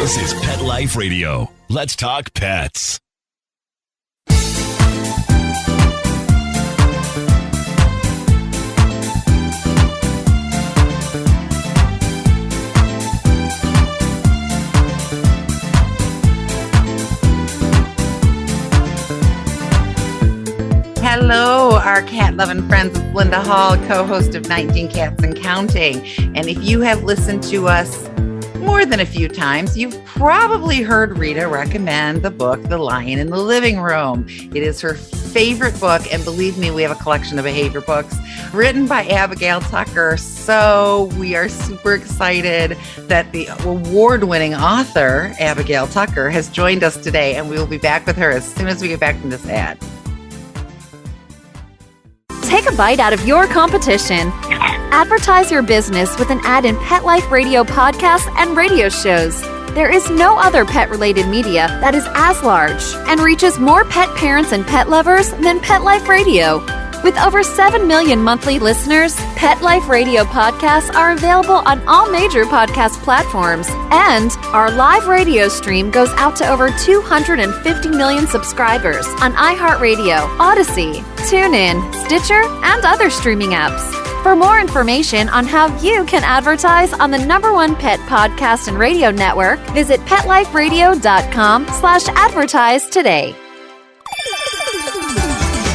This is Pet Life Radio. Let's talk pets. Hello, our cat-loving friends. It's Linda Hall, co-host of 19 Cats and Counting. And if you have listened to us more than a few times, you've probably heard Rita recommend the book, The Lion in the Living Room. It is her favorite book, and believe me, we have a collection of behavior books written by Abigail Tucker. So we are super excited that the award-winning author, Abigail Tucker, has joined us today, and we will be back with her as soon as we get back from this ad. Take a bite out of your competition. Advertise your business with an ad in Pet Life Radio podcasts and radio shows. There is no other pet-related media that is as large and reaches more pet parents and pet lovers than Pet Life Radio. With over 7 million monthly listeners, Pet Life Radio podcasts are available on all major podcast platforms, and our live radio stream goes out to over 250 million subscribers on iHeartRadio, Odyssey, TuneIn, Stitcher, and other streaming apps. For more information on how you can advertise on the #1 pet podcast and radio network, visit PetLifeRadio.com/advertise today.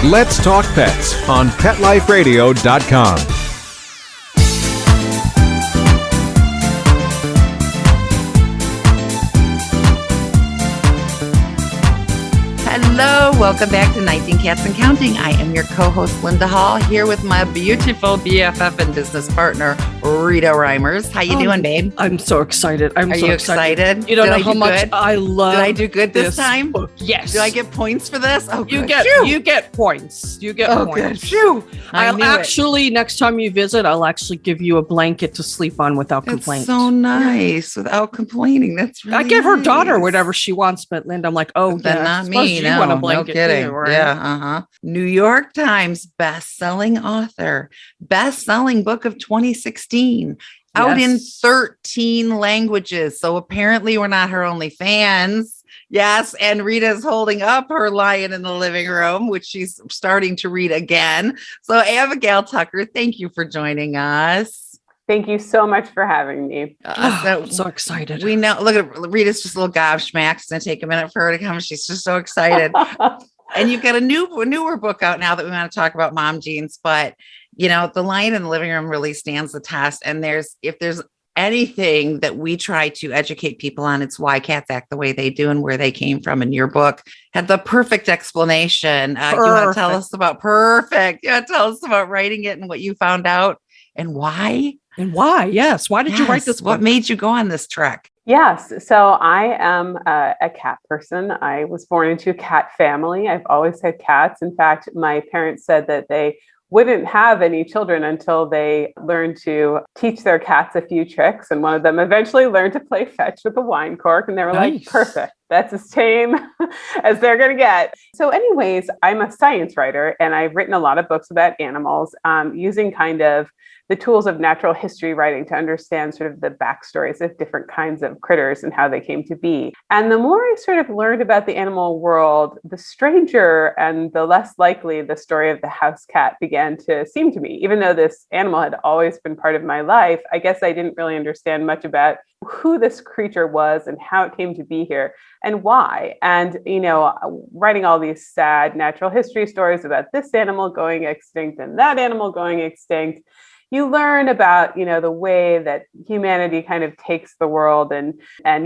Let's Talk Pets on PetLifeRadio.com. Hello, welcome back to 19 Cats and Counting. I am your co-host, Linda Hall, here with my beautiful BFF and business partner, Rita Reimers. How you doing, babe? I'm so excited. Are you excited? You don't know how much good? I love. Did I do good this time? Book. Yes. Do I get points for this? Oh, you good. get Phew. you get points. You get Oh, points. good. Phew. I'll actually next time you visit, I'll actually give you a blanket to sleep on without complaint. That's so nice. Without complaining. That's really I give her daughter nice. whatever she wants, but Linda, I'm like, oh, Then yeah, not I suppose me. you No, want a no blanket kidding. too, right? Yeah, New York Times best-selling author, best-selling book of 2016, out in 13 languages. So apparently we're not her only fans. Yes, and Rita's holding up her Lion in the Living Room, which she's starting to read again. So Abigail Tucker, thank you for joining us. Thank you so much for having me. I'm so excited. We know, look at Rita's just a little gobsmacked. It's going to take a minute for her to come. She's just so excited. And you've got a newer book out now that we want to talk about mom jeans, but you know, The Lion in the Living Room really stands the test. And if there's anything that we try to educate people on, it's why cats act the way they do and where they came from. And your book had the perfect explanation. You want to tell us about writing it and what you found out and why? And why? Yes. Why did you write this book? What made you go on this trek? Yes. So I am a cat person. I was born into a cat family. I've always had cats. In fact, my parents said that they wouldn't have any children until they learned to teach their cats a few tricks. And one of them eventually learned to play fetch with a wine cork. And they were like, perfect. That's as tame as they're going to get. So anyways, I'm a science writer and I've written a lot of books about animals using kind of the tools of natural history writing to understand sort of the backstories of different kinds of critters and how they came to be. And the more I sort of learned about the animal world, the stranger and the less likely the story of the house cat began to seem to me. Even though this animal had always been part of my life, I guess I didn't really understand much about who this creature was and how it came to be here and why. And, you know, writing all these sad natural history stories about this animal going extinct and that animal going extinct, you learn about, you know, the way that humanity kind of takes the world and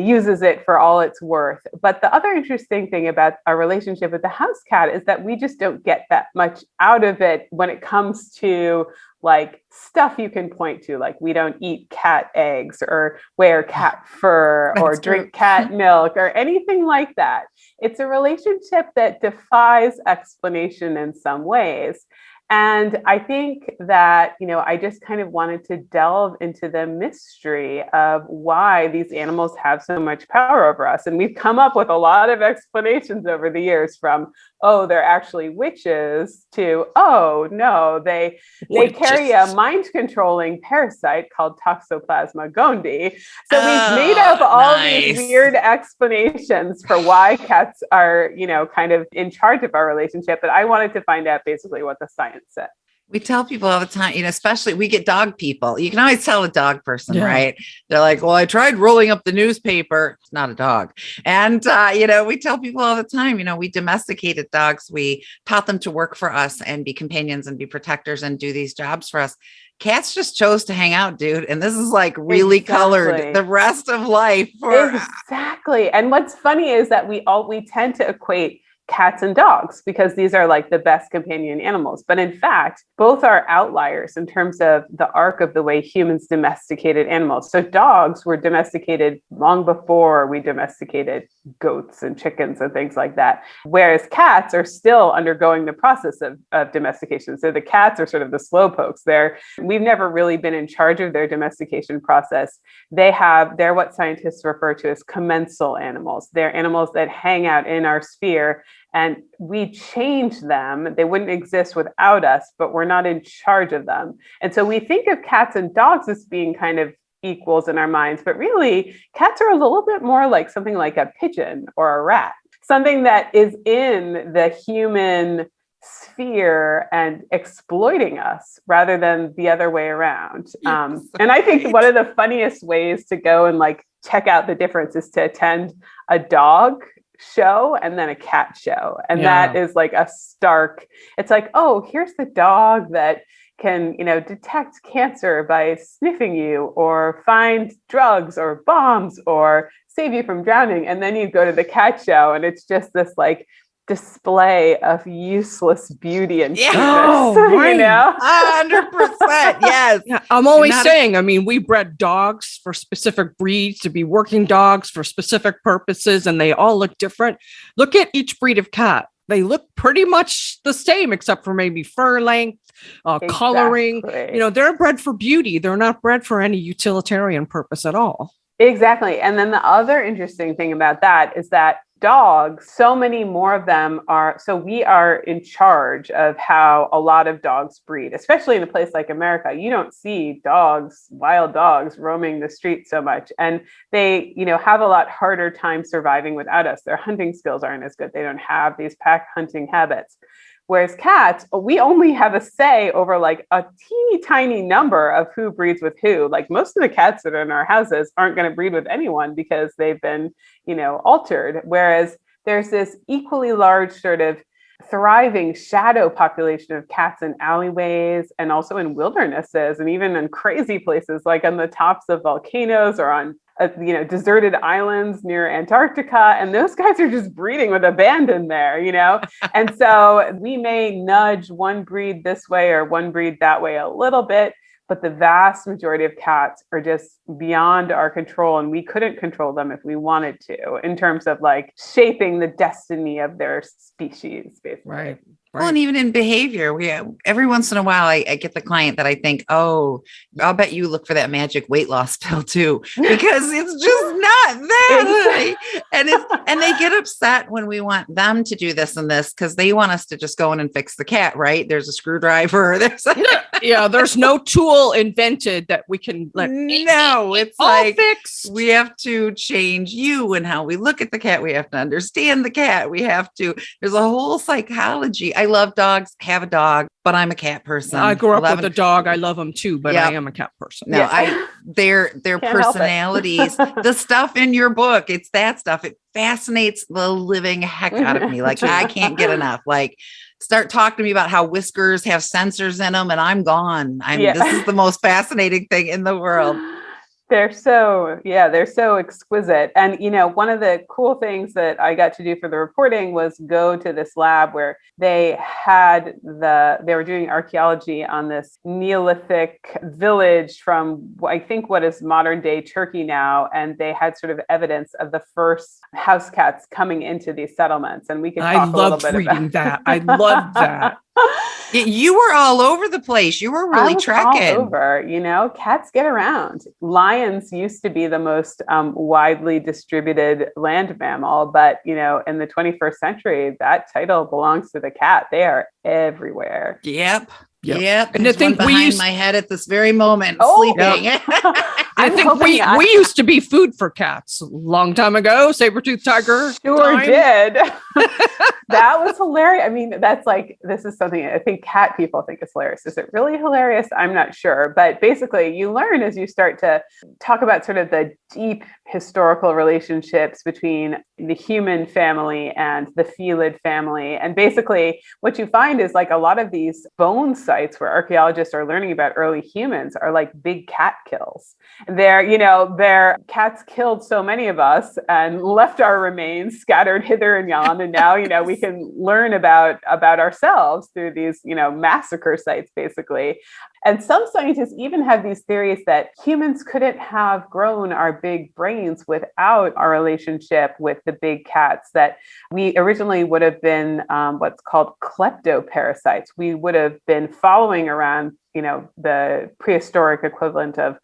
uses it for all it's worth. But the other interesting thing about our relationship with the house cat is that we just don't get that much out of it when it comes to like stuff you can point to, like we don't eat cat eggs or wear cat fur or drink cat milk or anything like that. It's a relationship that defies explanation in some ways. And I think that, I just kind of wanted to delve into the mystery of why these animals have so much power over us. And we've come up with a lot of explanations over the years, from, oh, they're actually witches, to, oh, no, they carry a mind controlling parasite called Toxoplasma gondii. So we've made up all these weird explanations for why cats are, kind of in charge of our relationship. But I wanted to find out basically what the science said. We tell people all the time, especially we get dog people. You can always tell a dog person, right? They're like, well, I tried rolling up the newspaper. It's not a dog. And, we tell people all the time, we domesticated dogs. We taught them to work for us and be companions and be protectors and do these jobs for us. Cats just chose to hang out, dude. And this is like really colored the rest of life. Exactly. And what's funny is that we tend to equate cats and dogs because these are like the best companion animals. But in fact, both are outliers in terms of the arc of the way humans domesticated animals. So dogs were domesticated long before we domesticated goats and chickens and things like that. Whereas cats are still undergoing the process of domestication. So the cats are sort of the slow pokes. We've never really been in charge of their domestication process. They're what scientists refer to as commensal animals. They're animals that hang out in our sphere, and we change them. They wouldn't exist without us, but we're not in charge of them. And so we think of cats and dogs as being kind of equals in our minds, but really cats are a little bit more like something like a pigeon or a rat, something that is in the human sphere and exploiting us rather than the other way around. And I think one of the funniest ways to go and like check out the difference is to attend a dog show and then a cat show. And that is like it's like, oh, here's the dog that can, detect cancer by sniffing you, or find drugs or bombs, or save you from drowning. And then you go to the cat show and it's just this like display of useless beauty and cuteness, 100%. Yes. Yeah, I'm always saying, we bred dogs for specific breeds to be working dogs for specific purposes, and they all look different. Look at each breed of cat. They look pretty much the same, except for maybe fur length, coloring. They're bred for beauty. They're not bred for any utilitarian purpose at all. Exactly. And then the other interesting thing about that is that dogs, so many more of them we are in charge of how a lot of dogs breed, especially in a place like America. You don't see wild dogs roaming the streets so much. And they, have a lot harder time surviving without us. Their hunting skills aren't as good. They don't have these pack hunting habits. Whereas cats, we only have a say over like a teeny tiny number of who breeds with who. Like most of the cats that are in our houses aren't going to breed with anyone because they've been, altered. Whereas there's this equally large sort of thriving shadow population of cats in alleyways and also in wildernesses and even in crazy places like on the tops of volcanoes or on deserted islands near Antarctica. And those guys are just breeding with abandon there, And so we may nudge one breed this way or one breed that way a little bit, but the vast majority of cats are just beyond our control, and we couldn't control them if we wanted to in terms of like shaping the destiny of their species, basically. Right. Well, and even in behavior, every once in a while, I get the client that I think, oh, I'll bet you look for that magic weight loss pill too, because it's just not that. And they get upset when we want them to do this and this because they want us to just go in and fix the cat, right? There's a screwdriver. There's no tool invented that we can it's like fixed. We have to change you and how we look at the cat. We have to understand the cat. There's a whole psychology. I love dogs, have a dog, but I'm a cat person. I grew up with a dog. I love them too, but I am a cat person. No, their personalities, the stuff in your book, it's that stuff. It fascinates the living heck out of me. Like I can't get enough. Like start talking to me about how whiskers have sensors in them and I'm gone. This is the most fascinating thing in the world. They're so exquisite. And, one of the cool things that I got to do for the reporting was go to this lab where they were doing archaeology on this Neolithic village from, I think, what is modern day Turkey now. And they had sort of evidence of the first house cats coming into these settlements. And we could talk a little bit about that. I love that. You were all over the place. You were really trekking. All over, cats get around. Lions used to be the most widely distributed land mammal, but in the 21st century, that title belongs to the cat. They are everywhere. Yep. And I think we used my head at this very moment, sleeping. Yep. I think we used to be food for cats a long time ago. Saber-toothed tiger. Sure did. That was hilarious. I mean, this is something I think cat people think is hilarious. Is it really hilarious? I'm not sure. But basically, you learn as you start to talk about sort of the deep historical relationships between the human family and the felid family. And basically, what you find is like a lot of these bone sites where archaeologists are learning about early humans are like big cat kills. Their cats killed so many of us and left our remains scattered hither and yon. And now, we can learn about ourselves through these, massacre sites, basically. And some scientists even have these theories that humans couldn't have grown our big brains without our relationship with the big cats, that we originally would have been what's called kleptoparasites. We would have been following around, the prehistoric equivalent of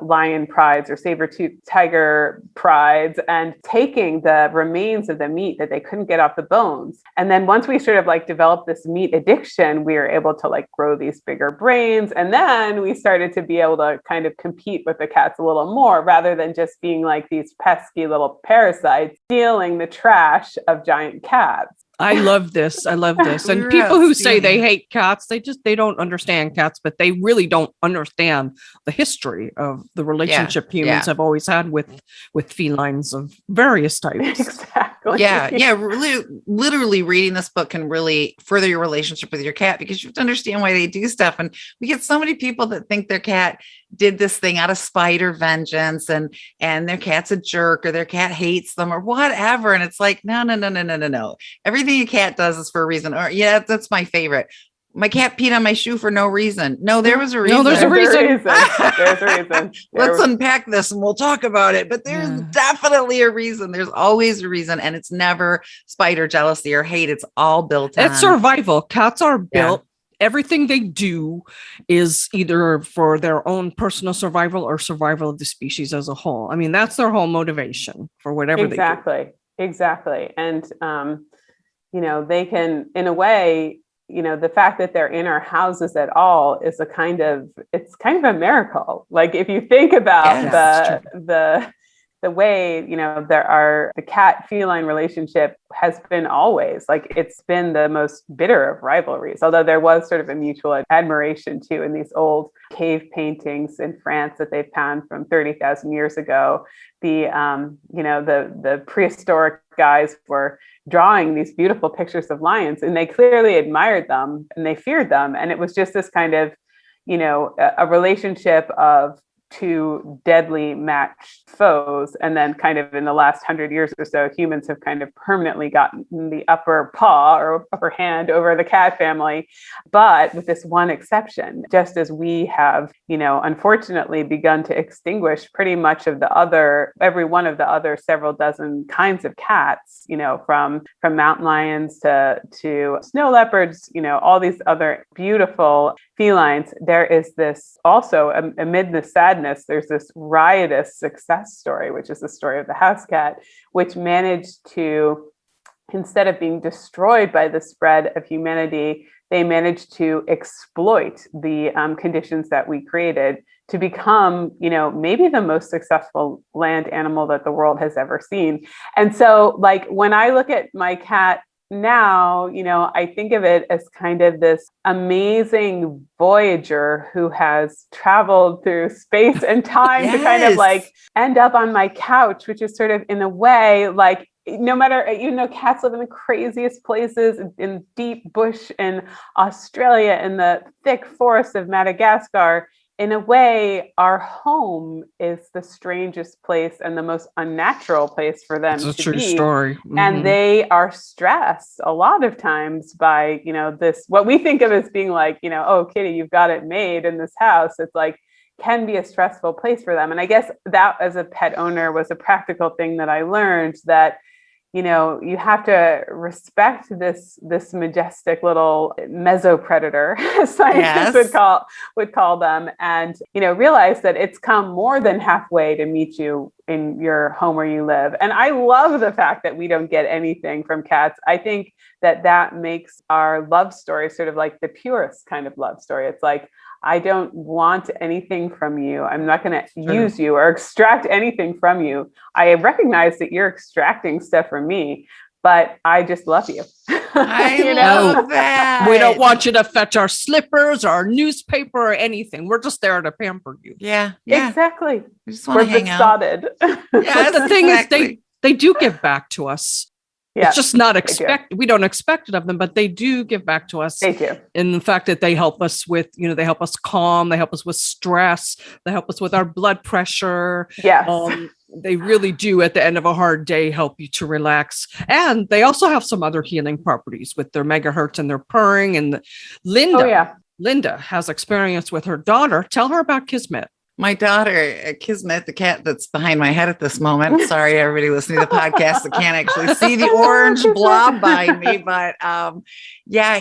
lion prides or saber-toothed tiger prides and taking the remains of the meat that they couldn't get off the bones. And then once we sort of like developed this meat addiction, we were able to like grow these bigger brains. And then we started to be able to kind of compete with the cats a little more rather than just being like these pesky little parasites stealing the trash of giant cats. I love this. And people who say they hate cats, they don't understand cats, but they really don't understand the history of the relationship humans have always had with felines of various types. Exactly. Yeah. Really, literally reading this book can really further your relationship with your cat because you have to understand why they do stuff. And we get so many people that think their cat did this thing out of spite or vengeance and their cat's a jerk or their cat hates them or whatever. And it's like, no. Everything a cat does is for a reason. Or that's my favorite. My cat peed on my shoe for no reason. No, there was a reason. No, there's a reason. There's a reason. Let's unpack this and we'll talk about it. But there's definitely a reason. There's always a reason. And it's never spite or jealousy or hate. It's all built on. It's survival. Cats are built. Yeah. Everything they do is either for their own personal survival or survival of the species as a whole. I mean, that's their whole motivation for whatever they do. Exactly. And, they can, in a way, the fact that they're in our houses at all is kind of a miracle. Like if you think about the way, the cat feline relationship has been always like, it's been the most bitter of rivalries, although there was sort of a mutual admiration too in these old cave paintings in France that they found from 30,000 years ago. The prehistoric guys were drawing these beautiful pictures of lions and they clearly admired them and they feared them. And it was just this kind of, a relationship of two deadly matched foes. And then kind of in the last 100 years or so, humans have kind of permanently gotten the upper paw or upper hand over the cat family. But with this one exception, just as we have, unfortunately begun to extinguish pretty much of every one of the other several dozen kinds of cats, from mountain lions to snow leopards, all these other beautiful felines, there is this also amid the sadness, there's this riotous success story, which is the story of the house cat, which managed to, instead of being destroyed by the spread of humanity, they managed to exploit the conditions that we created to become, maybe the most successful land animal that the world has ever seen. And so like when I look at my cat now, I think of it as kind of this amazing voyager who has traveled through space and time to kind of like end up on my couch, which is sort of in a way like, no matter, cats live in the craziest places in deep bush in Australia, in the thick forests of Madagascar. In a way, our home is the strangest place and the most unnatural place for them to be. It's a true story. Mm-hmm. And they are stressed a lot of times by, this, what we think of as being like, oh, kitty, you've got it made in this house. It's like, can be a stressful place for them. And I guess that as a pet owner was a practical thing that I learned that, you have to respect this majestic little mesopredator, as scientists would call them, and realize that it's come more than halfway to meet you in your home where you live. And I love the fact that we don't get anything from cats. I think that makes our love story sort of like the purest kind of love story. It's like, I don't want anything from you. I'm not going to use you or extract anything from you. I recognize that you're extracting stuff from me, but I just love you. I love that. We don't want you to fetch our slippers, our newspaper, or anything. We're just there to pamper you. Yeah. Exactly. We just want to hang besotted. out. But the thing is, they do give back to us. Yeah, it's just not expected. We don't expect it of them, but they do give back to us. They do. In the fact that they help us with, they help us calm, they help us with stress, they help us with our blood pressure. Yes. They really do, at the end of a hard day, help you to relax. And they also have some other healing properties with their megahertz and their purring. And Linda has experience with her daughter. Tell her about Kismet. My daughter, Kismet, the cat that's behind my head at this moment. Sorry, everybody listening to the podcast that can't actually see the orange blob behind me. But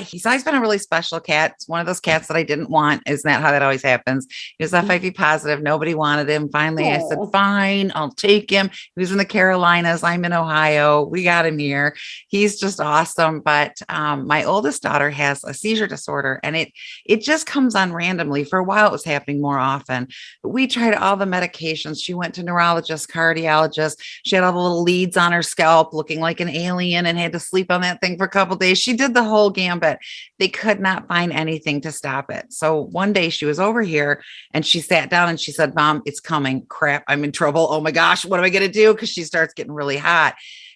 he's always been a really special cat. It's one of those cats that I didn't want. Isn't that how that always happens? He was FIV positive. Nobody wanted him. Finally, I said, fine, I'll take him. He was in the Carolinas. I'm in Ohio. We got him here. He's just awesome. But my oldest daughter has a seizure disorder, and it just comes on randomly. For a while, it was happening more often. We tried all the medications. She went to neurologist, cardiologist. She had all the little leads on her scalp looking like an alien and had to sleep on that thing for a couple of days. She did the whole gambit. They could not find anything to stop it. So one day she was over here and she sat down and she said, Mom, it's coming. Crap, I'm in trouble. Oh my gosh, what am I going to do? Because she starts getting really hot.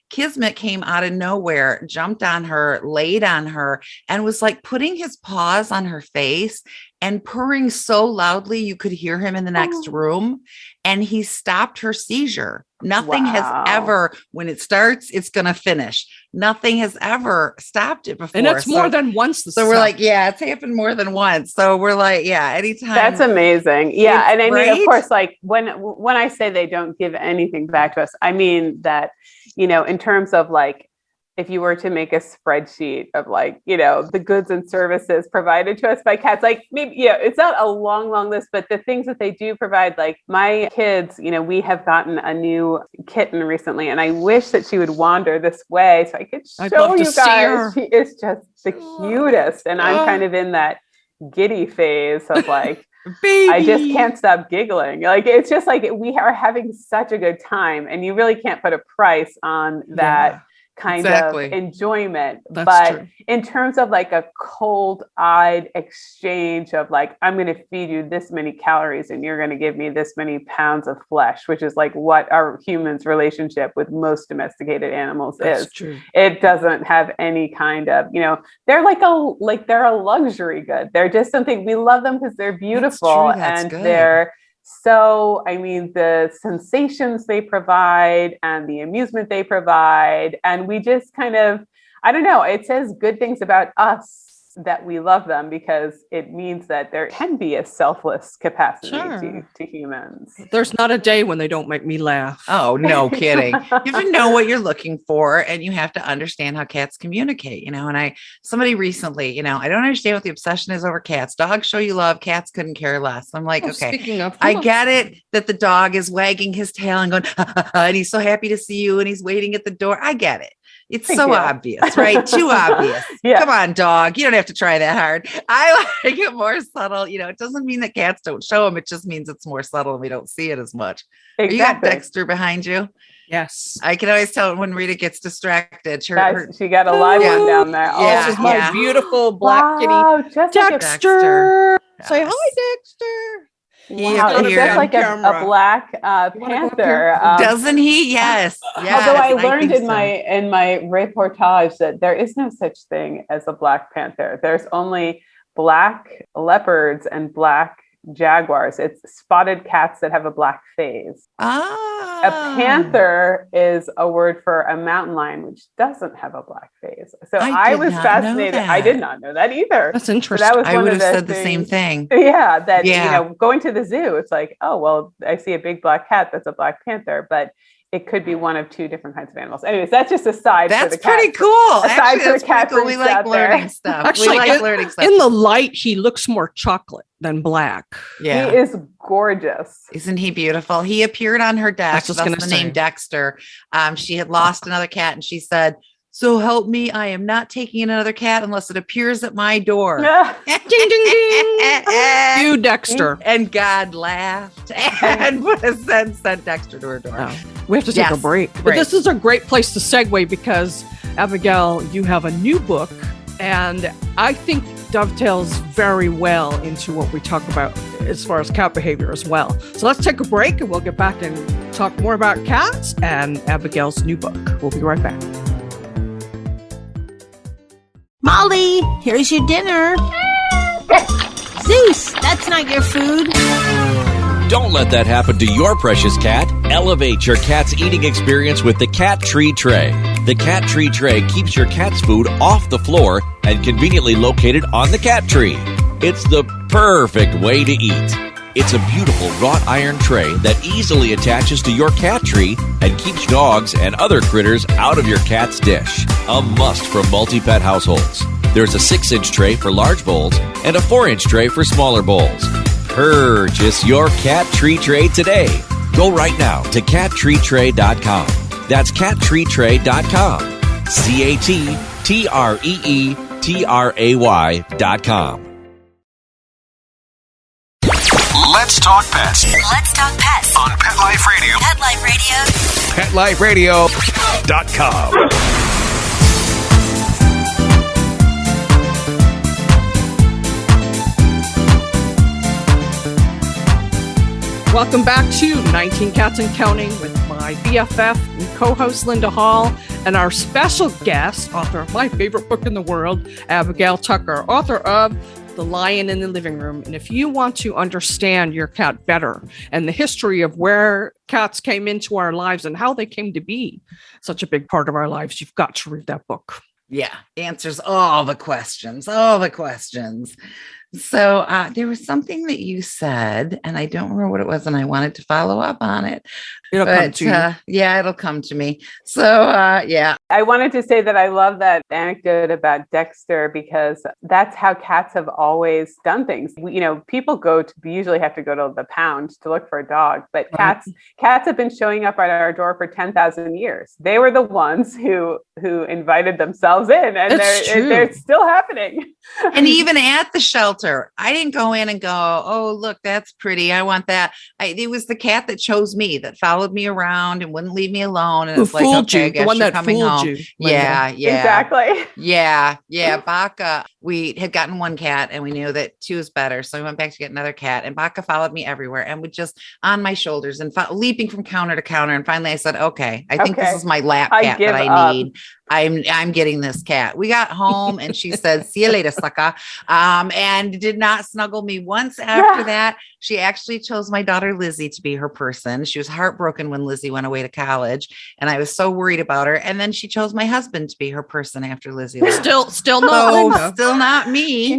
Kismet came out of nowhere, jumped on her, laid on her, and was like putting his paws on her face and purring so loudly you could hear him in the next room. And he stopped her seizure. Nothing has ever, when it starts, it's going to finish. Nothing has ever stopped it before. And it's more than once. So we're like, it's happened more than once. So we're like, anytime. That's amazing. Yeah. And I mean, of course, like when I say they don't give anything back to us, I mean that, in terms of like, if you were to make a spreadsheet of like, the goods and services provided to us by cats, like maybe, it's not a long list, but the things that they do provide, like my kids, we have gotten a new kitten recently, and I wish that she would wander this way so I could show you guys. She is just the cutest. And I'm kind of in that giddy phase of like, baby. I just can't stop giggling. Like, it's just like, we are having such a good time, and you really can't put a price on that. Kind of enjoyment. But true. In terms of like a cold-eyed exchange of like, I'm going to feed you this many calories and you're going to give me this many pounds of flesh, which is like what our humans' relationship with most domesticated animals is. True. It doesn't have any kind of, they're they're a luxury good. They're just something, we love them because they're beautiful. That's good. They're so, I mean, the sensations they provide and the amusement they provide, and we just kind of, I don't know, it says good things about us that we love them, because it means that there can be a selfless capacity to humans. There's not a day when they don't make me laugh. Oh, no kidding. You have to know what you're looking for, and you have to understand how cats communicate, and somebody recently, I don't understand what the obsession is over cats. Dogs show you love. Cats couldn't care less. I'm like, okay, I get it that the dog is wagging his tail and going, and he's so happy to see you and he's waiting at the door. I get it. It's so obvious, right? Too obvious. Come on, dog. You don't have to try that hard. I like it more subtle. It doesn't mean that cats don't show them. It just means it's more subtle and we don't see it as much. Exactly. You got Dexter behind you? Yes. I can always tell when Rita gets distracted. She got a live one down there. This is my beautiful black kitty. Dexter. Say hi, Dexter. Wow, it's just like a black panther. Doesn't he? Yes. Although I learned in my reportage that there is no such thing as a black panther. There's only black leopards and black jaguars. It's spotted cats that have a black phase. A panther is a word for a mountain lion, which doesn't have a black phase. So I was fascinated. I did not know that either. That's interesting. So that was I would have said the same thing. Yeah. That, going to the zoo, it's like, oh, well, I see a big black cat. That's a black panther. But it could be one of two different kinds of animals. Anyways, that's just aside. That's for the cat, pretty cool. Aside Actually, for that's the cat pretty cool. We freaks like out there. learning stuff. Actually, we like learning stuff. In the light, he looks more chocolate than black. Yeah. He is gorgeous. Isn't he beautiful? He appeared on her deck. just That's gonna the say. name Dexter. She had lost another cat and she said, "So help me, I am not taking in another cat unless it appears at my door." Ding, ding, ding. You, Dexter. And God laughed and sent Dexter to her door. Oh, we have to take a break. But this is a great place to segue because, Abigail, you have a new book, and I think dovetails very well into what we talk about as far as cat behavior as well. So let's take a break, and we'll get back and talk more about cats and Abigail's new book. We'll be right back. Molly, here's your dinner. Zeus, that's not your food. Don't let that happen to your precious cat. Elevate your cat's eating experience with the Cat Tree Tray. The Cat Tree Tray keeps your cat's food off the floor and conveniently located on the cat tree. It's the perfect way to eat. It's a beautiful wrought iron tray that easily attaches to your cat tree and keeps dogs and other critters out of your cat's dish. A must for multi-pet households. There's a 6-inch tray for large bowls and a 4-inch tray for smaller bowls. Purchase your Cat Tree Tray today. Go right now to cattreetray.com. That's cattreetray.com. CATTREETRAY.com. Let's talk pets Let's talk pets on Pet Life Radio. Pet Life Radio. PetLifeRadio.com. Welcome back to 19 Cats and Counting with my BFF and co-host Linda Hall and our special guest, author of my favorite book in the world, Abigail Tucker, author of The Lion in the Living Room. And if you want to understand your cat better and the history of where cats came into our lives and how they came to be such a big part of our lives, you've got to read that book. Yeah, answers all the questions. So there was something that you said, and I don't remember what it was, and I wanted to follow up on it. It'll come to you. Yeah, it'll come to me. So, yeah. I wanted to say that I love that anecdote about Dexter because that's how cats have always done things. People usually have to go to the pound to look for a dog, but cats have been showing up at our door for 10,000 years. They were the ones who invited themselves in, and they're still happening. And even at the shelter, I didn't go in and go, "Oh, look, that's pretty. I want that." It was the cat that chose me, that followed me around and wouldn't leave me alone. And it's like, okay, I guess you're coming home. Yeah, exactly. Yeah. Baka, we had gotten one cat and we knew that two was better. So we went back to get another cat, and Baka followed me everywhere and would just on my shoulders and leaping from counter to counter. And finally I said, okay, I think this is my lap cat that I need. I'm getting this cat. We got home and she said, "See you later, sucker." And did not snuggle me once after that. She actually chose my daughter Lizzie to be her person. She was heartbroken when Lizzie went away to college, and I was so worried about her. And then she chose my husband to be her person after Lizzie left. Still not Still not me.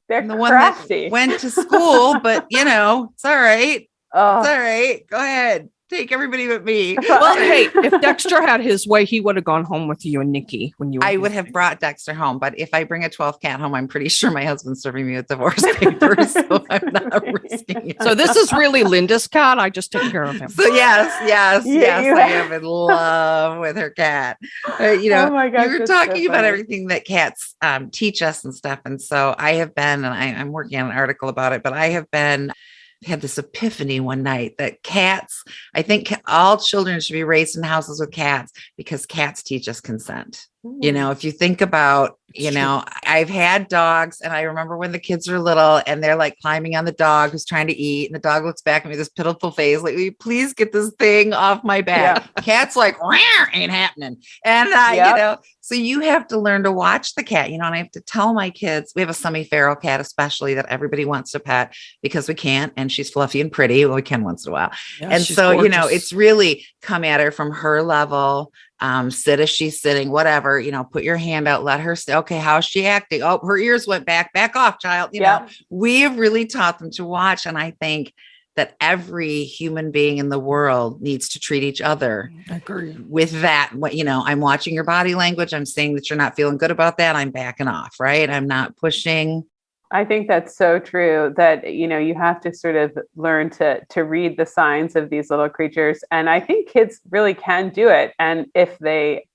They're the crafty. one that went to school, but it's all right. Oh. It's all right. Go ahead. Take everybody but me. Well, hey, if Dexter had his way, he would have gone home with you and Nikki when you were I would have brought Dexter home, but if I bring a 12th cat home, I'm pretty sure my husband's serving me with divorce papers, so I'm not risking it. So this is really Linda's cat. I just take care of him. So yes, I am in love with her cat. Oh my gosh, you were talking about everything that cats teach us and stuff, and so I have been, and I'm working on an article about it, but I have been. Had this epiphany one night that cats, I think all children should be raised in houses with cats because cats teach us consent. If you think about, I've had dogs, and I remember when the kids were little and they're like climbing on the dog who's trying to eat, and the dog looks back at me with this pitiful face, like, "Will you please get this thing off my back?" Yeah. Cat's like, "Ain't happening." And, so you have to learn to watch the cat, and I have to tell my kids, we have a semi-feral cat, especially, that everybody wants to pet because we can't. And she's fluffy and pretty. Well, we can once in a while. Yeah, and so, gorgeous. It's really come at her from her level. Sit as she's sitting, whatever, put your hand out, let her say, okay, how's she acting? Oh, her ears went back off, child. We have really taught them to watch. And I think that every human being in the world needs to treat each other with that. I'm watching your body language. I'm saying that you're not feeling good about that. I'm backing off, right? I'm not pushing. I think that's so true that, you have to sort of learn to read the signs of these little creatures. And I think kids really can do it. And if they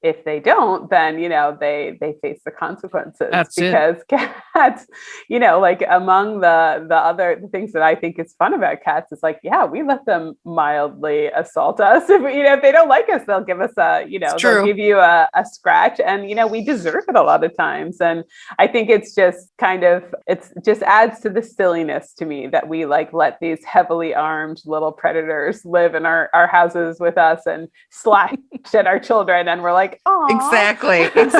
don't, then, they face the consequences. That's because cats, like among the other things that I think is fun about cats is like, yeah, we let them mildly assault us. If they don't like us, they'll give us they'll give you a scratch, and, we deserve it a lot of times. And I think it's just it just adds to the silliness to me that we let these heavily armed little predators live in our houses with us and slash at our children. And we're like, oh, exactly. It's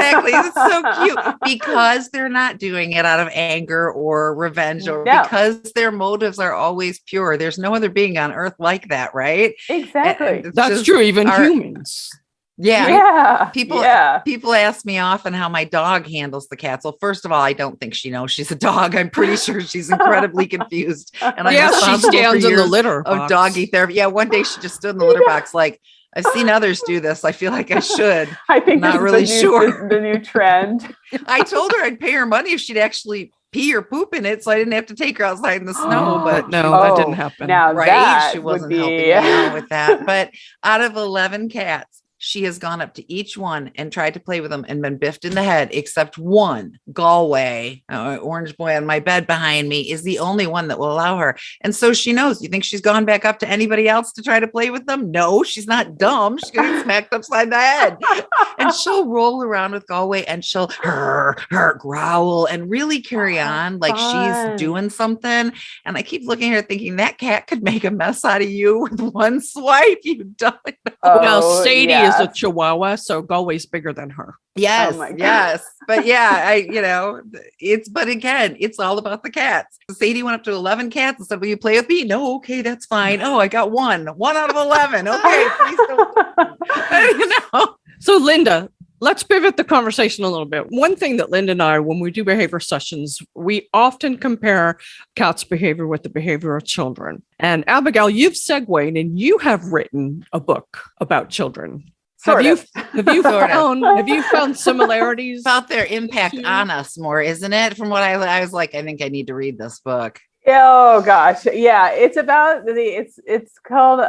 so cute because they're not doing it out of anger or revenge or because their motives are always pure. There's no other being on earth like that. Right. Exactly. And that's true. Even humans. Yeah. People ask me often how my dog handles the cats. Well, first of all, I don't think she knows she's a dog. I'm pretty sure she's incredibly confused. And she stands in the litter box of doggy therapy. Yeah. One day she just stood in the litter box. Like, I've seen others do this. I feel like I should. I think I'm not really sure. The new trend. I told her I'd pay her money if she'd actually pee or poop in it, so I didn't have to take her outside in the snow. But no, that didn't happen. Now right? She wasn't helping me out with that. But out of 11 cats, she has gone up to each one and tried to play with them and been biffed in the head, except one, Galway, orange boy on my bed behind me, is the only one that will allow her. And so she knows. You think she's gone back up to anybody else to try to play with them? No, she's not dumb. She's going to get smacked upside the head. And she'll roll around with Galway and she'll growl and really carry on like she's doing something. And I keep looking at her thinking that cat could make a mess out of you with one swipe. You don't know. Now, Sadie is a Chihuahua, so Galway's bigger than her. Yes, yes. But yeah, but again, it's all about the cats. Sadie went up to 11 cats and said, will you play with me? No, okay, that's fine. Oh, I got one out of 11. Okay, please don't. So Linda, let's pivot the conversation a little bit. One thing that Linda and I, when we do behavior sessions, we often compare cats' behavior with the behavior of children. And Abigail, you've segued and you have written a book about children. Have you found similarities about their impact on us more, isn't it? From what I was like, I think I need to read this book. Oh gosh. Yeah. It's about it's called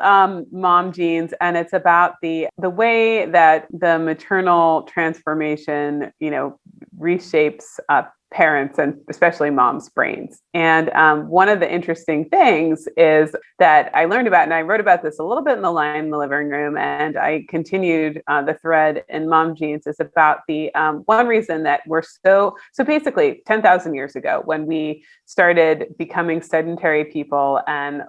Mom Genes, and it's about the way that the maternal transformation, reshapes parents and especially moms' brains. And one of the interesting things is that I learned about, and I wrote about this a little bit in the line in the living room, and I continued the thread in Mom Genes, is about the one reason that we're so basically 10,000 years ago, when we started becoming sedentary people and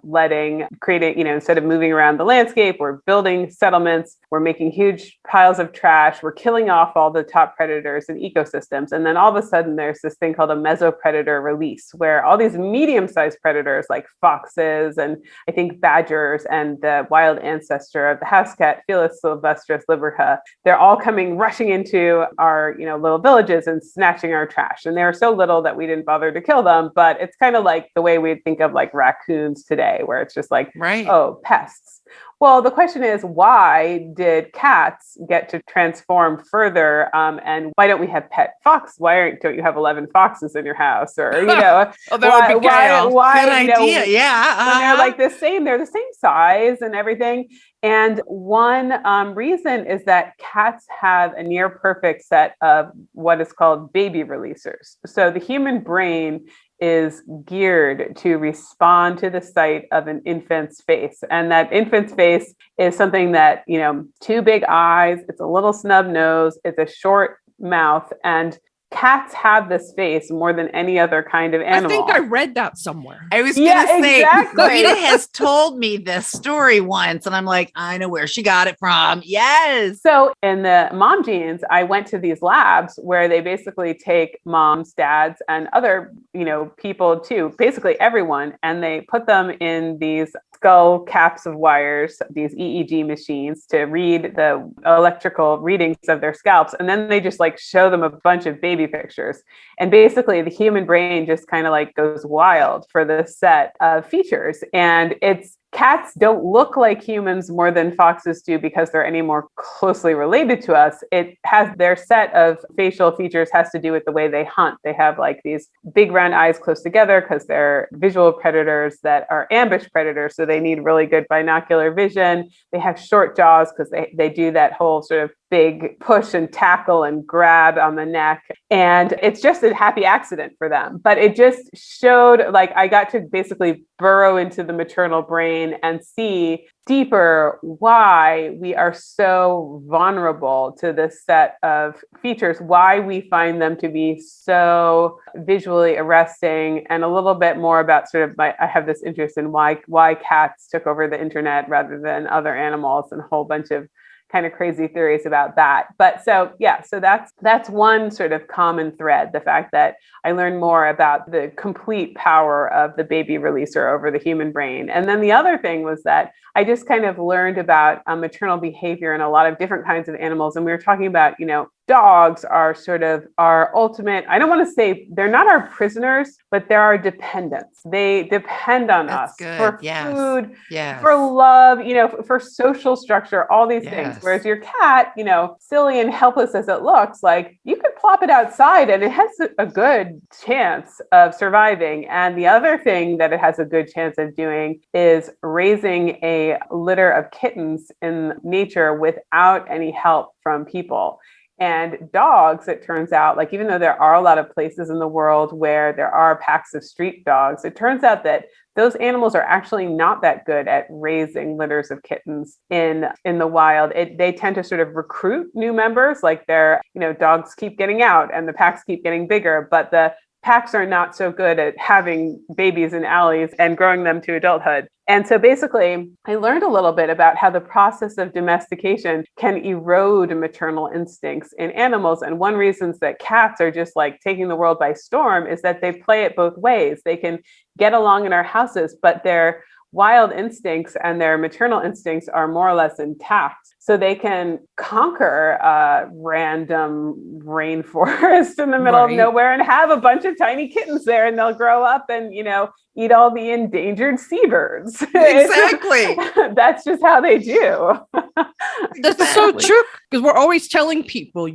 creating, instead of moving around the landscape, we're building settlements, we're making huge piles of trash, we're killing off all the top predators and ecosystems. And then all of a sudden there's this thing called a mesopredator release, where all these medium-sized predators like foxes and I think badgers and the wild ancestor of the house cat, Felis sylvestris libera, they're all rushing into our, little villages and snatching our trash. And they were so little that we didn't bother to kill them. But it's kind of like the way we think of like raccoons today, where it's just like, right. Oh, pests. Well, the question is, why did cats get to transform further? And why don't we have pet fox? Why don't you have 11 foxes in your house? Or, oh, that would be why, good idea. Yeah. They're like the same. They're the same size and everything. And one reason is that cats have a near perfect set of what is called baby releasers. So the human brain is geared to respond to the sight of an infant's face. And that infant's face is something that, two big eyes, it's a little snub nose, it's a short mouth, and cats have this face more than any other kind of animal. I think I read that somewhere. I was going to say, exactly. Rita has told me this story once, and I'm like, I know where she got it from. Yes. So in the Mom Genes, I went to these labs where they basically take moms, dads, and other people too, basically everyone. And they put them in these skull caps of wires, these EEG machines, to read the electrical readings of their scalps. And then they just like show them a bunch of baby pictures. And basically the human brain just kind of like goes wild for this set of features. And cats don't look like humans more than foxes do because they're any more closely related to us. It has their set of facial features has to do with the way they hunt. They have like these big round eyes close together because they're visual predators that are ambush predators. So they need really good binocular vision. They have short jaws because they do that whole sort of big push and tackle and grab on the neck. And it's just a happy accident for them. But it just showed, like, I got to basically burrow into the maternal brain and see deeper why we are so vulnerable to this set of features, why we find them to be so visually arresting, and a little bit more about sort of I have this interest in why cats took over the internet rather than other animals, and a whole bunch of kind of crazy theories about that. But so that's one sort of common thread, the fact that I learned more about the complete power of the baby releaser over the human brain. And then the other thing was that I just kind of learned about maternal behavior in a lot of different kinds of animals. And we were talking about, dogs are sort of our ultimate, I don't want to say they're not our prisoners, but they're our dependents. They depend on us for food, for love, for social structure, all these things. Whereas your cat, silly and helpless as it looks, like you could plop it outside and it has a good chance of surviving. And the other thing that it has a good chance of doing is raising a litter of kittens in nature without any help from people. And dogs, it turns out, like, even though there are a lot of places in the world where there are packs of street dogs, it turns out that those animals are actually not that good at raising litters of kittens in the wild. They tend to sort of recruit new members, like dogs keep getting out and the packs keep getting bigger, but the packs are not so good at having babies in alleys and growing them to adulthood. And so basically, I learned a little bit about how the process of domestication can erode maternal instincts in animals. And one reason that cats are just like taking the world by storm is that they play it both ways. They can get along in our houses, but their wild instincts and their maternal instincts are more or less intact. So they can conquer a random rainforest in the middle of nowhere and have a bunch of tiny kittens there, and they'll grow up and, eat all the endangered seabirds. Exactly. That's just how they do. That's so true. Because we're always telling people,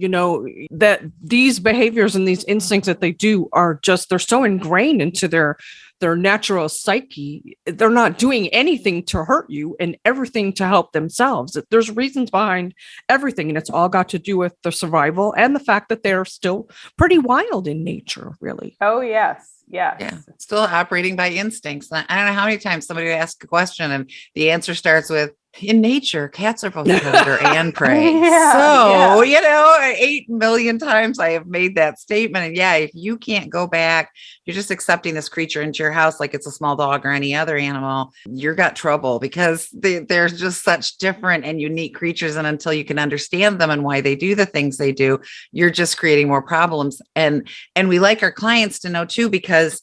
that these behaviors and these instincts that they do are they're so ingrained into their natural psyche. They're not doing anything to hurt you and everything to help themselves. There's reasons behind everything. And it's all got to do with the survival and the fact that they're still pretty wild in nature, really. Oh, yes. Yes. Yeah. Still operating by instincts. I don't know how many times somebody will ask a question and the answer starts with, in nature, cats are both predator and prey. 8 million times I have made that statement. And if you can't go back, you're just accepting this creature into your house like it's a small dog or any other animal, you're got trouble, because they're just such different and unique creatures. And until you can understand them and why they do the things they do, you're just creating more problems. And we like our clients to know too, because,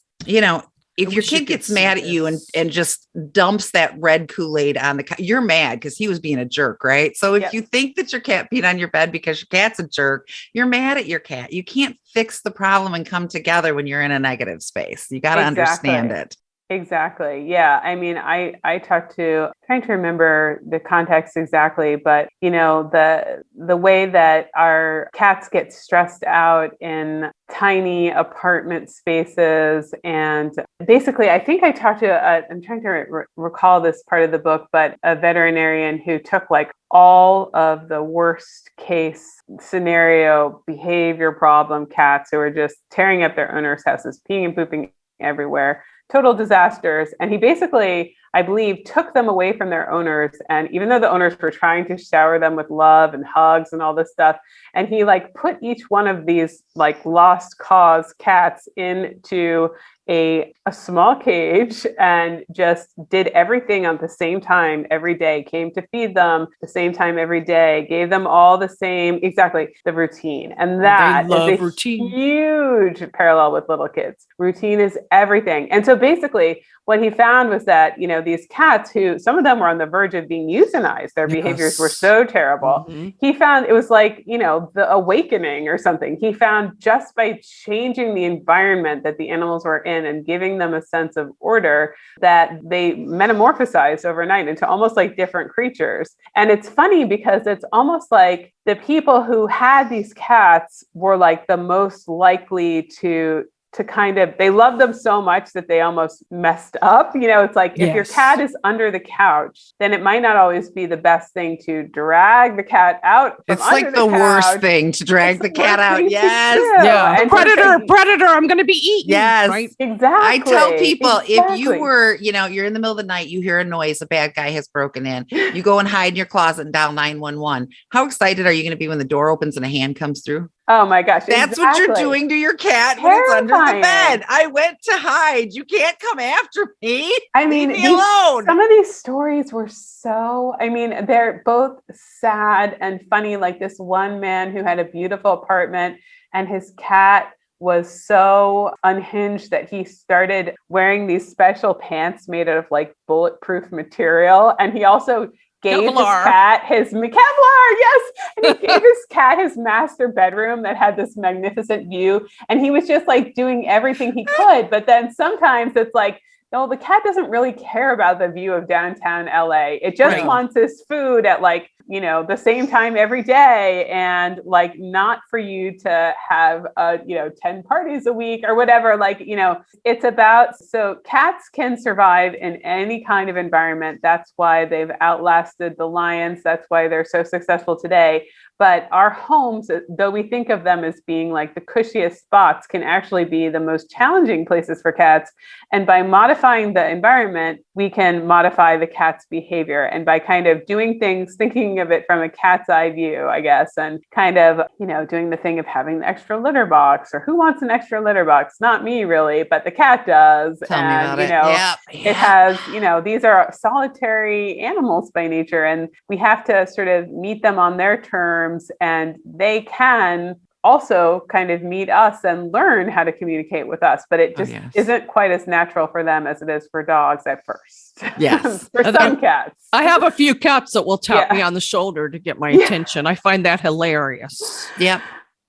if your kid gets mad at you and just dumps that red Kool-Aid on you're mad because he was being a jerk, right? So if you think that your cat peed on your bed because your cat's a jerk, you're mad at your cat. You can't fix the problem and come together when you're in a negative space. You got to understand it. Exactly. Yeah. I mean, I talked to, trying to remember the context exactly, but the way that our cats get stressed out in tiny apartment spaces. And basically, I think I talked to, I'm trying to recall this part of the book, but a veterinarian who took like all of the worst case scenario behavior problem cats who were just tearing up their owners' houses, peeing and pooping everywhere, total disasters. And he basically, I believe, took them away from their owners. And even though the owners were trying to shower them with love and hugs and all this stuff, and he like put each one of these like lost cause cats into a small cage and just did everything at the same time every day, came to feed them the same time every day, gave them all the same, exactly, the routine. And that is a routine. Huge parallel with little kids. Routine is everything. And so basically what he found was that, you know, these cats who, some of them were on the verge of being euthanized, their behaviors were so terrible. He found it was like, you know, the awakening or something. He found just by changing the environment that the animals were in and giving them a sense of order, that they metamorphosized overnight into almost like different creatures. And it's funny because it's almost like the people who had these cats were like the most likely to kind of, they love them so much that they almost messed up. You know, it's like if your cat is under the couch, then it might not always be the best thing to drag the cat out. It's like the worst thing to drag the cat out. Yes. Yeah. And predator, I'm going to be eaten. Yes. Right? Exactly. I tell people, if you were, you know, you're in the middle of the night, you hear a noise, a bad guy has broken in, you go and hide in your closet and dial 911. How excited are you going to be when the door opens and a hand comes through? Oh my gosh. That's what you're doing to your cat when it's under the bed. I went to hide. You can't come after me. I mean, leave me alone. Some of these stories were so, I mean, they're both sad and funny. Like this one man who had a beautiful apartment and his cat was so unhinged that he started wearing these special pants made out of like bulletproof material. And he also gave his cat his Kevlar, yes. And he gave his cat his master bedroom that had this magnificent view. And he was just like doing everything he could. But then sometimes it's like, no, the cat doesn't really care about the view of downtown LA. It just wants his food at like, you know, the same time every day, and like not for you to have 10 parties a week or whatever. Like, you know, it's about, so cats can survive in any kind of environment. That's why they've outlasted the lions. That's why they're so successful today. But our homes, though we think of them as being like the cushiest spots, can actually be the most challenging places for cats. And by modifying the environment, we can modify the cat's behavior. And by kind of doing things, thinking of it from a cat's eye view, I guess, and kind of, you know, doing the thing of having the extra litter box, or who wants an extra litter box? Not me really, but the cat does. Tell me about you know, it has, you know, these are solitary animals by nature, and we have to sort of meet them on their terms. And they can also kind of meet us and learn how to communicate with us, but it just isn't quite as natural for them as it is for dogs at first. Yes. For some cats. I have a few cats that will tap me on the shoulder to get my attention. I find that hilarious. Yep.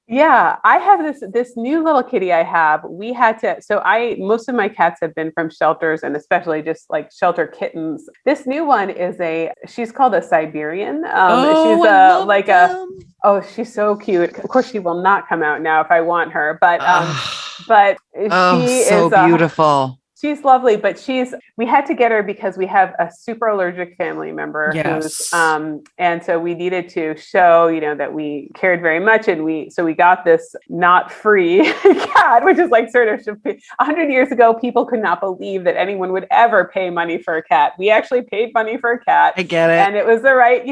Yeah, I have this new little kitty I have. We had to, most of my cats have been from shelters, and especially just like shelter kittens. This new one is she's called a Siberian. She's so cute. Of course, she will not come out now if I want her, but she is beautiful. She's lovely, but we had to get her because we have a super allergic family member who's, and so we needed to show, you know, that we cared very much. And we got this not free cat, which is like sort of 100 years ago, people could not believe that anyone would ever pay money for a cat. We actually paid money for a cat. I get it. And it was the right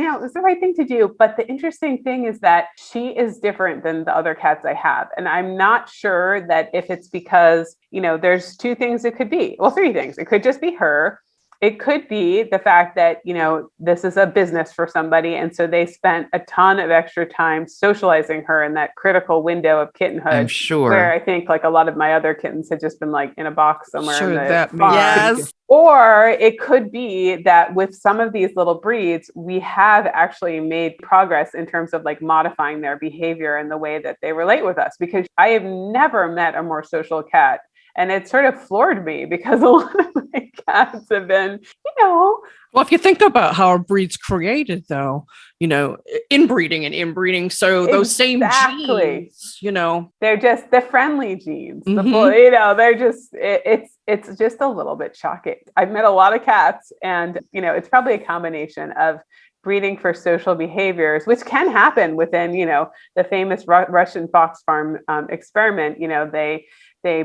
thing to do. But the interesting thing is that she is different than the other cats I have. And I'm not sure that if it's because, you know, there's two things it could be. Well, three things. It could just be her. It could be the fact that, you know, this is a business for somebody. And so they spent a ton of extra time socializing her in that critical window of kittenhood. I'm sure. Where I think like a lot of my other kittens had just been like in a box somewhere. Sure, in the that farm. yes. Or it could be that with some of these little breeds, we have actually made progress in terms of like modifying their behavior and the way that they relate with us, because I have never met a more social cat. And it sort of floored me because a lot of my cats have been, you know. Well, if you think about how a breed's created, though, you know, inbreeding. So those same genes, you know, they're just the friendly genes. Mm-hmm. You know, they're just, it's just a little bit shocking. I've met a lot of cats, and, you know, it's probably a combination of breeding for social behaviors, which can happen within, you know, the famous Russian fox farm experiment. You know, they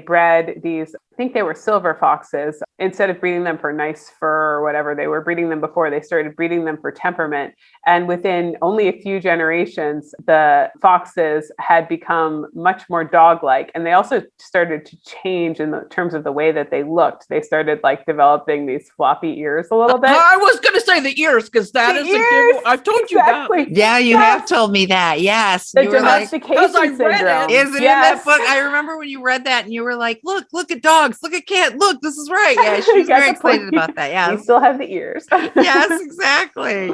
bred these think they were silver foxes. Instead of breeding them for nice fur or whatever they were breeding them before, they started breeding them for temperament. And within only a few generations, the foxes had become much more dog-like. And they also started to change in terms of the way that they looked. They started like developing these floppy ears a little bit. I was going to say the ears, because that is a good. I've told you that. Yeah, you have told me that. Yes. The You were like, domestication syndrome. is it in that book? I remember when you read that and you were like, look at dogs, look at cats, look, this is right. Yeah, she was very excited about that. Yeah. You still have the ears. Yes, exactly.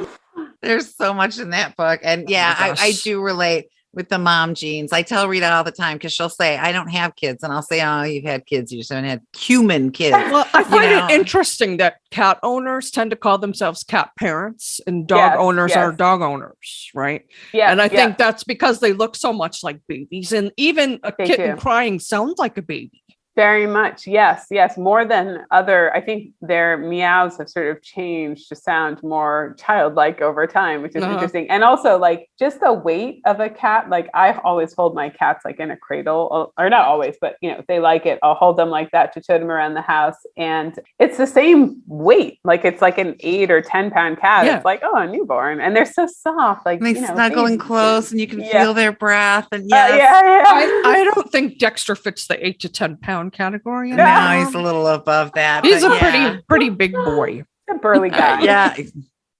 There's so much in that book. And yeah, I do relate with the mom genes. I tell Rita all the time, because she'll say, I don't have kids. And I'll say, oh, you've had kids. You just haven't had human kids. Well, I find it interesting that cat owners tend to call themselves cat parents and dog owners are dog owners, right? Yeah. And I think that's because they look so much like babies. And even a kitten crying sounds like a baby. Very much. Yes. Yes. More than other, I think their meows have sort of changed to sound more childlike over time, which is interesting. And also like just the weight of a cat. Like I always hold my cats like in a cradle, or not always, but you know, if they like it, I'll hold them like that to tote them around the house. And it's the same weight. Like it's like an 8 or 10 pound cat. Yeah. It's like, oh, a newborn. And they're so soft. Like they snuggle in close and you can feel their breath. And I don't think Dexter fits the 8 to 10 pound category. No, he's a little above that. He's a pretty big boy. A burly guy.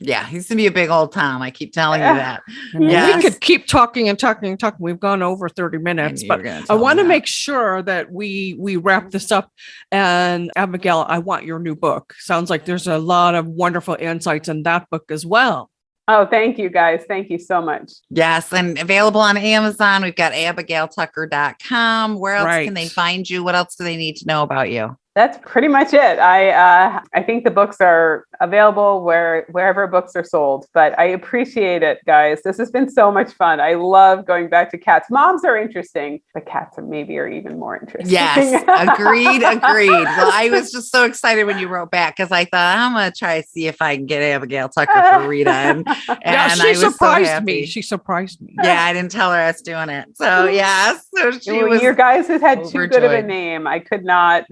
Yeah, he's gonna be a big old Tom. I keep telling you that. We could keep talking and talking and talking. We've gone over 30 minutes, but I want to make sure that we wrap this up. And Abigail, I want your new book. Sounds like there's a lot of wonderful insights in that book as well. Oh, thank you guys. Thank you so much. Yes. And available on Amazon. We've got abigailtucker.com. Where else can they find you? What else do they need to know about you? That's pretty much it. I think the books are available wherever books are sold, but I appreciate it, guys. This has been so much fun. I love going back to cats. Moms are interesting, but cats are even more interesting. Yes, agreed. Well, I was just so excited when you wrote back because I thought I'm going to try to see if I can get Abigail Tucker for Rita. And she surprised me. She surprised me. Yeah, I didn't tell her I was doing it. So your guys has had too good of a name. I could not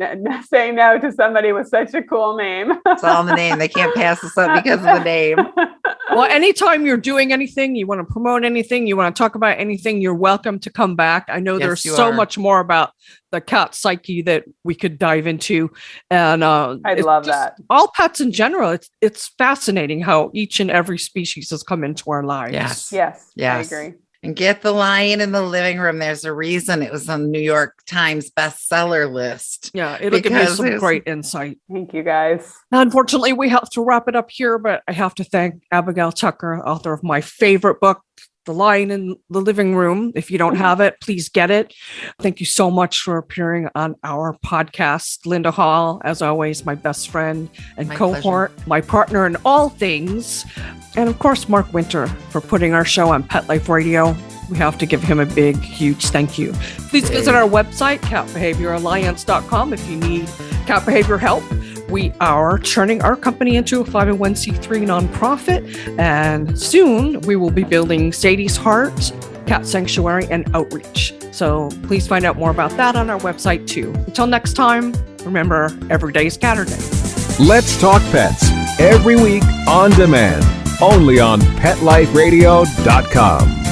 say no to somebody with such a cool name. It's all in the name. They can't pass us up because of the name. Well, anytime you're doing anything, you want to promote anything, you want to talk about anything, you're welcome to come back. I know there's so much more about the cat psyche that we could dive into. And I love that. All pets in general. It's fascinating how each and every species has come into our lives. Yes. I agree. And get The Lion in the Living Room. There's a reason it was on the New York Times bestseller list. Yeah, it'll give you some great insight. Thank you, guys. Unfortunately, we have to wrap it up here, but I have to thank Abigail Tucker, author of my favorite book, The Lion in the Living Room. If you don't have it, please get it. Thank you so much for appearing on our podcast. Linda Hall, as always, my best friend and cohort, my partner in all things. And of course, Mark Winter for putting our show on Pet Life Radio. We have to give him a big, huge thank you. Please visit our website, catbehavioralliance.com, if you need cat behavior help. We are turning our company into a 501c3 nonprofit, and soon we will be building Sadie's Heart, Cat Sanctuary, and Outreach. So please find out more about that on our website too. Until next time, remember, every day is Catterday. Let's Talk Pets, every week on demand, only on PetLifeRadio.com.